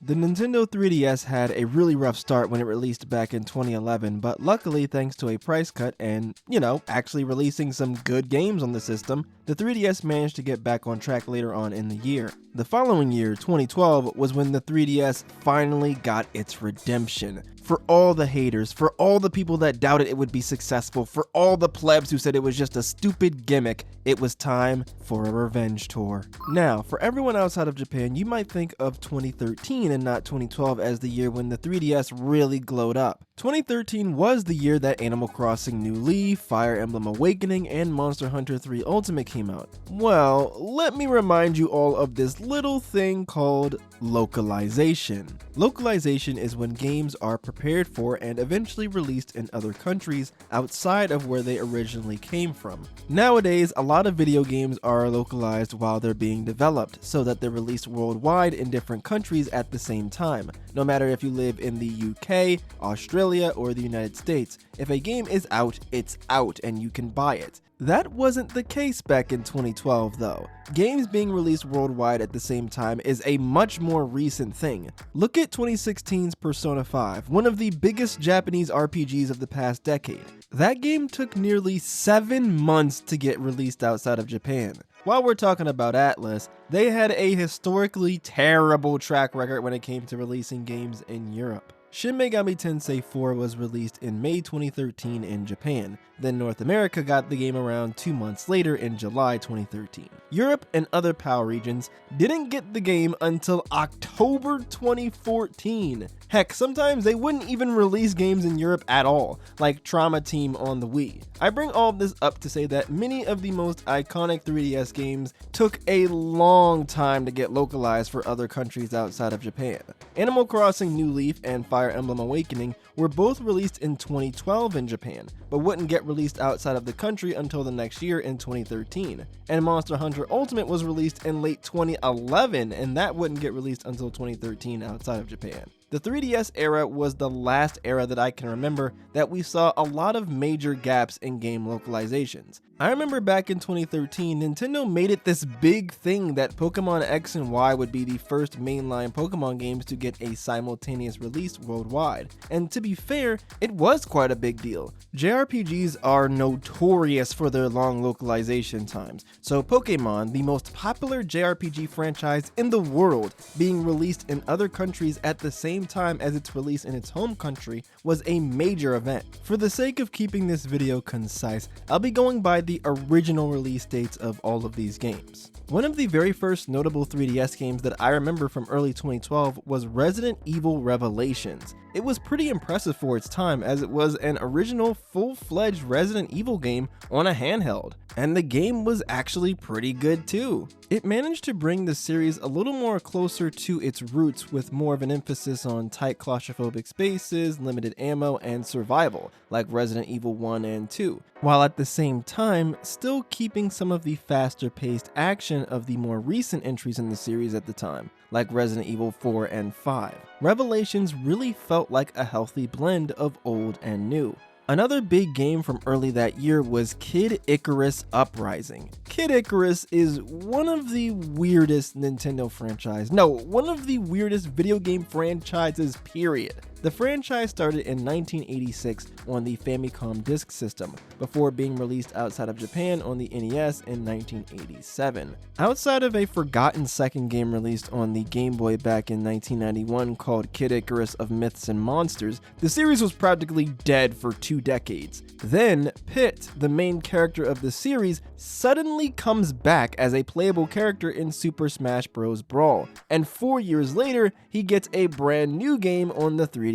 The Nintendo 3DS had a really rough start when it released back in 2011, but luckily thanks to a price cut and, actually releasing some good games on the system, the 3DS managed to get back on track later on in the year. The following year, 2012, was when the 3DS finally got its redemption. For all the haters, for all the people that doubted it would be successful, for all the plebs who said it was just a stupid gimmick, it was time for a revenge tour. Now, for everyone outside of Japan, you might think of 2013 and not 2012 as the year when the 3DS really glowed up. 2013 was the year that Animal Crossing New Leaf, Fire Emblem Awakening, and Monster Hunter 3 Ultimate came out. Well, let me remind you all of this little thing called localization. Localization is when games are prepared for and eventually released in other countries outside of where they originally came from. Nowadays, a lot of video games are localized while they're being developed, so that they're released worldwide in different countries at the same time. No matter if you live in the UK, Australia, or the United States, if a game is out, it's out and you can buy it. That wasn't the case back in 2012 though. Games being released worldwide at the same time is a much more recent thing. Look at 2016's Persona 5, one of the biggest Japanese RPGs of the past decade. That game took nearly 7 months to get released outside of Japan. While we're talking about Atlas, they had a historically terrible track record when it came to releasing games in Europe. Shin Megami Tensei 4 was released in May 2013 in Japan, then North America got the game around 2 months later in July 2013. Europe and other PAL regions didn't get the game until October 2014. Heck, sometimes they wouldn't even release games in Europe at all, like Trauma Team on the Wii. I bring all of this up to say that many of the most iconic 3DS games took a long time to get localized for other countries outside of Japan. Animal Crossing New Leaf and Fire Emblem Awakening were both released in 2012 in Japan, but wouldn't get released outside of the country until the next year in 2013. And Monster Hunter Ultimate was released in late 2011, and that wouldn't get released until 2013 outside of Japan. The 3DS era was the last era that I can remember that we saw a lot of major gaps in game localizations. I remember back in 2013, Nintendo made it this big thing that Pokemon X and Y would be the first mainline Pokemon games to get a simultaneous release worldwide. And to be fair, it was quite a big deal. JRPGs are notorious for their long localization times, so Pokemon, the most popular JRPG franchise in the world, being released in other countries at the same time as its release in its home country was a major event. For the sake of keeping this video concise, I'll be going by the original release dates of all of these games. One of the very first notable 3DS games that I remember from early 2012 was Resident Evil Revelations. It was pretty impressive for its time as it was an original full-fledged Resident Evil game on a handheld, and the game was actually pretty good too. It managed to bring the series a little more closer to its roots with more of an emphasis on tight claustrophobic spaces, limited ammo, and survival, like Resident Evil 1 and 2, while at the same time still keeping some of the faster-paced action of the more recent entries in the series at the time, like Resident Evil 4 and 5. Revelations really felt like a healthy blend of old and new. Another big game from early that year was Kid Icarus Uprising. Kid Icarus is one of the weirdest Nintendo one of the weirdest video game franchises, period. The franchise started in 1986 on the Famicom Disk System, before being released outside of Japan on the NES in 1987. Outside of a forgotten second game released on the Game Boy back in 1991 called Kid Icarus of Myths and Monsters, the series was practically dead for 2 decades. Then, Pit, the main character of the series, suddenly comes back as a playable character in Super Smash Bros. Brawl, and 4 years later, he gets a brand new game on the 3DS.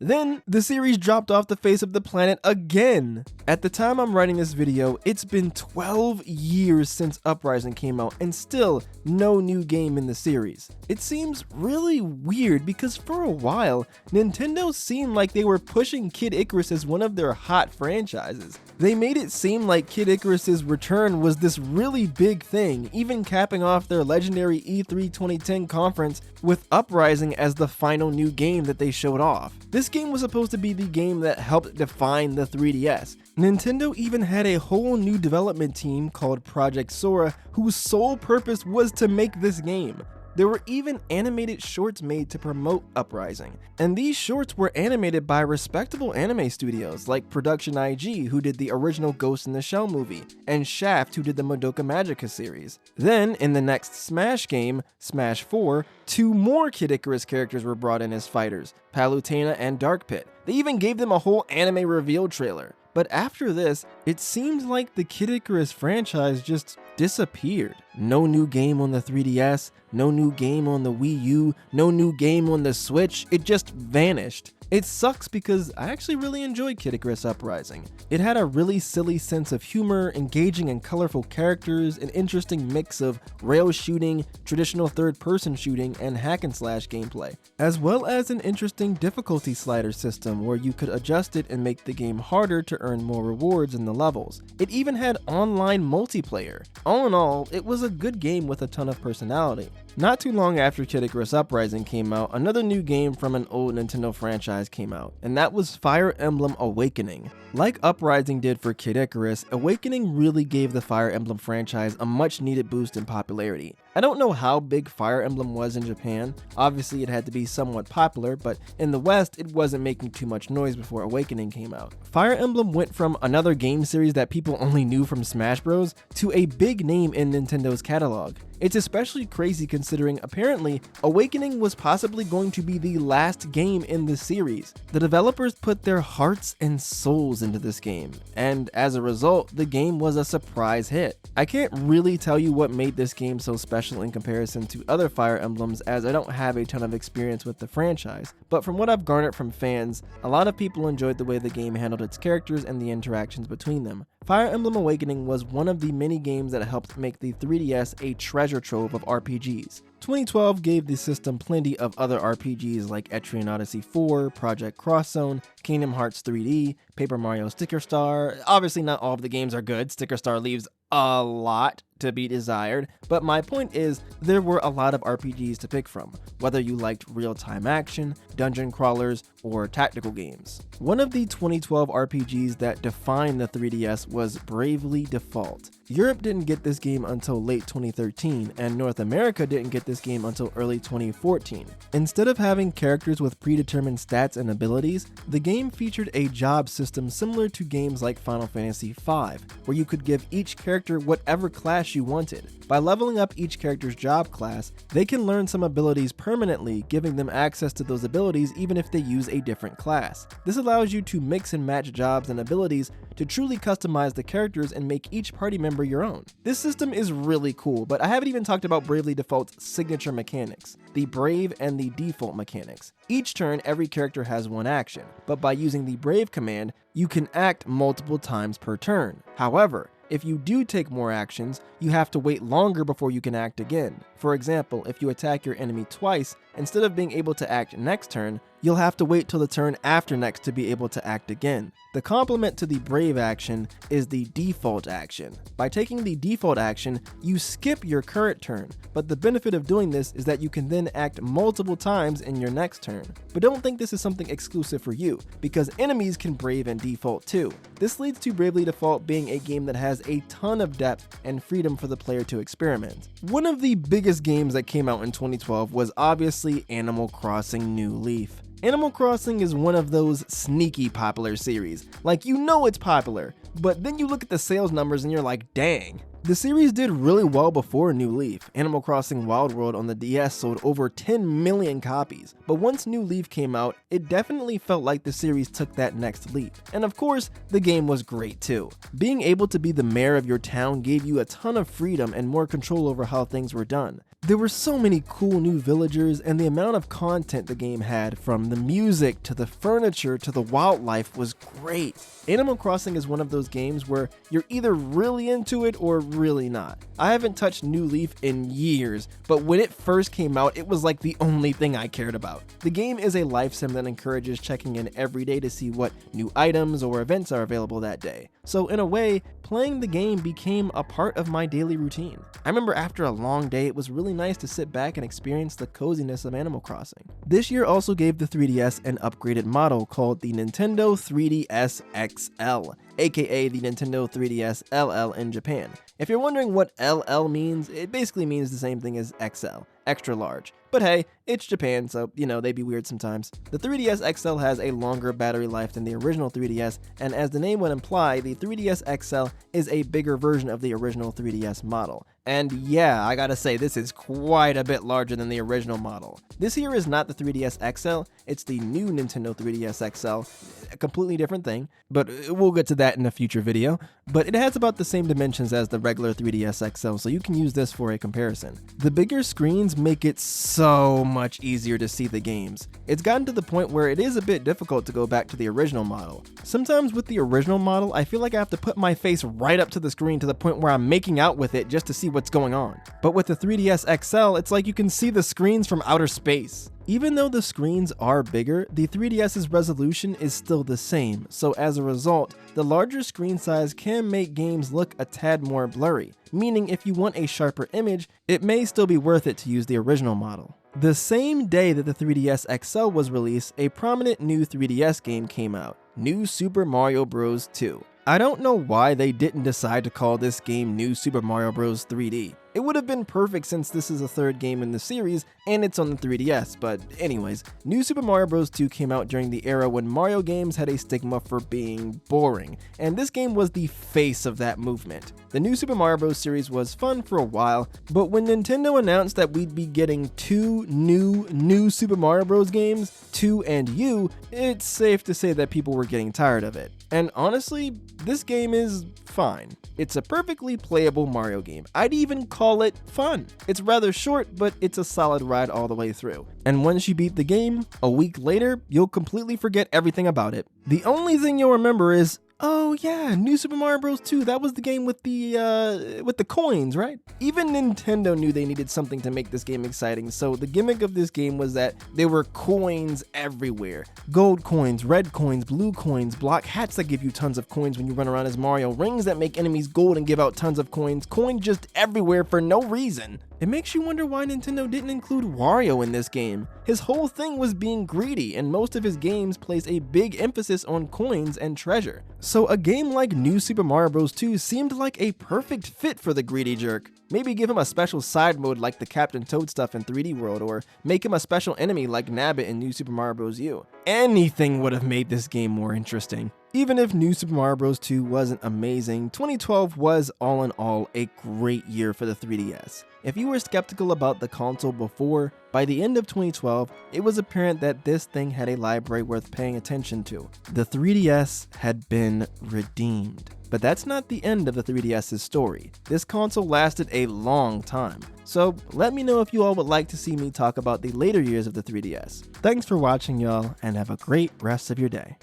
Then, the series dropped off the face of the planet again. At the time I'm writing this video, it's been 12 years since Uprising came out and still no new game in the series. It seems really weird because for a while, Nintendo seemed like they were pushing Kid Icarus as one of their hot franchises. They made it seem like Kid Icarus's return was this really big thing, even capping off their legendary E3 2010 conference with Uprising as the final new game that they showed off. This game was supposed to be the game that helped define the 3DS. Nintendo even had a whole new development team called Project Sora, whose sole purpose was to make this game. There were even animated shorts made to promote Uprising, and these shorts were animated by respectable anime studios like Production IG, who did the original Ghost in the Shell movie, and Shaft, who did the Madoka Magica series. Then, in the next Smash game, Smash 4, 2 more Kid Icarus characters were brought in as fighters, Palutena and Dark Pit. They even gave them a whole anime reveal trailer. But after this, it seems like the Kid Icarus franchise just disappeared. No new game on the 3DS, no new game on the Wii U, no new game on the Switch, it just vanished. It sucks because I actually really enjoyed Kid Icarus Uprising. It had a really silly sense of humor, engaging and colorful characters, an interesting mix of rail shooting, traditional third-person shooting, and hack-and-slash gameplay, as well as an interesting difficulty slider system where you could adjust it and make the game harder to earn more rewards in the levels. It even had online multiplayer. All in all, it was a good game with a ton of personality. Not too long after Kid Icarus Uprising came out, another new game from an old Nintendo franchise came out, and that was Fire Emblem Awakening. Like Uprising did for Kid Icarus, Awakening really gave the Fire Emblem franchise a much needed boost in popularity. I don't know how big Fire Emblem was in Japan. Obviously it had to be somewhat popular, but in the West it wasn't making too much noise before Awakening came out. Fire Emblem went from another game series that people only knew from Smash Bros. To a big name in Nintendo's catalog. It's especially crazy considering apparently Awakening was possibly going to be the last game in the series. The developers put their hearts and souls into this game, and as a result, the game was a surprise hit. I can't really tell you what made this game so special in comparison to other Fire Emblems, as I don't have a ton of experience with the franchise, but from what I've garnered from fans, a lot of people enjoyed the way the game handled its characters and the interactions between them. Fire Emblem Awakening was one of the many games that helped make the 3DS a treasure trove of RPGs. 2012 gave the system plenty of other RPGs like Etrian Odyssey 4, Project Cross Zone, Kingdom Hearts 3D, Paper Mario Sticker Star. Obviously not all of the games are good, Sticker Star leaves a lot to be desired, but my point is there were a lot of RPGs to pick from, whether you liked real-time action, dungeon crawlers, or tactical games. One of the 2012 RPGs that defined the 3DS was Bravely Default. Europe didn't get this game until late 2013, and North America didn't get this game until early 2014. Instead of having characters with predetermined stats and abilities, the game featured a job system similar to games like Final Fantasy V, where you could give each character whatever class you wanted. By leveling up each character's job class, they can learn some abilities permanently, giving them access to those abilities even if they use a different class. This allows you to mix and match jobs and abilities to truly customize the characters and make each party member your own. This system is really cool, but I haven't even talked about Bravely Default's signature mechanics, the Brave and the Default mechanics. Each turn, every character has one action, but by using the Brave command, you can act multiple times per turn. However, if you do take more actions, you have to wait longer before you can act again. For example, if you attack your enemy twice, instead of being able to act next turn, you'll have to wait till the turn after next to be able to act again. The complement to the Brave action is the Default action. By taking the Default action, you skip your current turn, but the benefit of doing this is that you can then act multiple times in your next turn. But don't think this is something exclusive for you, because enemies can Brave and Default too. This leads to Bravely Default being a game that has a ton of depth and freedom for the player to experiment. One of the biggest games that came out in 2012 was obviously Animal Crossing New Leaf. Animal Crossing is one of those sneaky popular series. Like, you know it's popular, but then you look at the sales numbers and you're like, dang. The series did really well before New Leaf. Animal Crossing Wild World on the DS sold over 10 million copies, but once New Leaf came out, it definitely felt like the series took that next leap. And of course, the game was great too. Being able to be the mayor of your town gave you a ton of freedom and more control over how things were done. There were so many cool new villagers, and the amount of content the game had, from the music to the furniture to the wildlife, was great. Animal Crossing is one of those games where you're either really into it or really not. I haven't touched New Leaf in years, but when it first came out, it was like the only thing I cared about. The game is a life sim that encourages checking in every day to see what new items or events are available that day. So in a way, playing the game became a part of my daily routine. I remember after a long day, it was really nice to sit back and experience the coziness of Animal Crossing. This year also gave the 3DS an upgraded model called the Nintendo 3DS XL. aka the Nintendo 3DS LL in Japan. If you're wondering what LL means, it basically means the same thing as XL, extra large. But hey, it's Japan, so, they be weird sometimes. The 3DS XL has a longer battery life than the original 3DS, and as the name would imply, the 3DS XL is a bigger version of the original 3DS model. And yeah, I gotta say, this is quite a bit larger than the original model. This here is not the 3DS XL, it's the new Nintendo 3DS XL, a completely different thing, but we'll get to that in a future video. But it has about the same dimensions as the regular 3DS XL, so you can use this for a comparison. The bigger screens make it so much easier to see the games. It's gotten to the point where it is a bit difficult to go back to the original model. Sometimes with the original model, I feel like I have to put my face right up to the screen to the point where I'm making out with it just to see what's going on. But with the 3DS XL, it's like you can see the screens from outer space. Even though the screens are bigger, the 3DS's resolution is still the same, so as a result, the larger screen size can make games look a tad more blurry, meaning if you want a sharper image, it may still be worth it to use the original model. The same day that the 3DS XL was released, a prominent new 3DS game came out, New Super Mario Bros. 2. I don't know why they didn't decide to call this game New Super Mario Bros. 3D. It would have been perfect since this is the third game in the series and it's on the 3DS, but anyways, New Super Mario Bros. 2 came out during the era when Mario games had a stigma for being boring, and this game was the face of that movement. The New Super Mario Bros. Series was fun for a while, but when Nintendo announced that we'd be getting two new Super Mario Bros. Games, 2 and U, it's safe to say that people were getting tired of it. And honestly, this game is fine. It's a perfectly playable Mario game. I'd even call it fun. It's rather short, but it's a solid ride all the way through. And once you beat the game, a week later, you'll completely forget everything about it. The only thing you'll remember is, oh yeah, New Super Mario Bros. 2, that was the game with the coins, right? Even Nintendo knew they needed something to make this game exciting, so the gimmick of this game was that there were coins everywhere. Gold coins, red coins, blue coins, block hats that give you tons of coins when you run around as Mario, rings that make enemies gold and give out tons of coins just everywhere for no reason. It makes you wonder why Nintendo didn't include Wario in this game. His whole thing was being greedy, and most of his games place a big emphasis on coins and treasure. So a game like New Super Mario Bros. 2 seemed like a perfect fit for the greedy jerk. Maybe give him a special side mode like the Captain Toad stuff in 3D World, or make him a special enemy like Nabbit in New Super Mario Bros. U. Anything would have made this game more interesting. Even if New Super Mario Bros. 2 wasn't amazing, 2012 was all in all a great year for the 3DS. If you were skeptical about the console before, by the end of 2012, it was apparent that this thing had a library worth paying attention to. The 3DS had been redeemed. But that's not the end of the 3DS's story. This console lasted a long time. So let me know if you all would like to see me talk about the later years of the 3DS. Thanks for watching, y'all, and have a great rest of your day.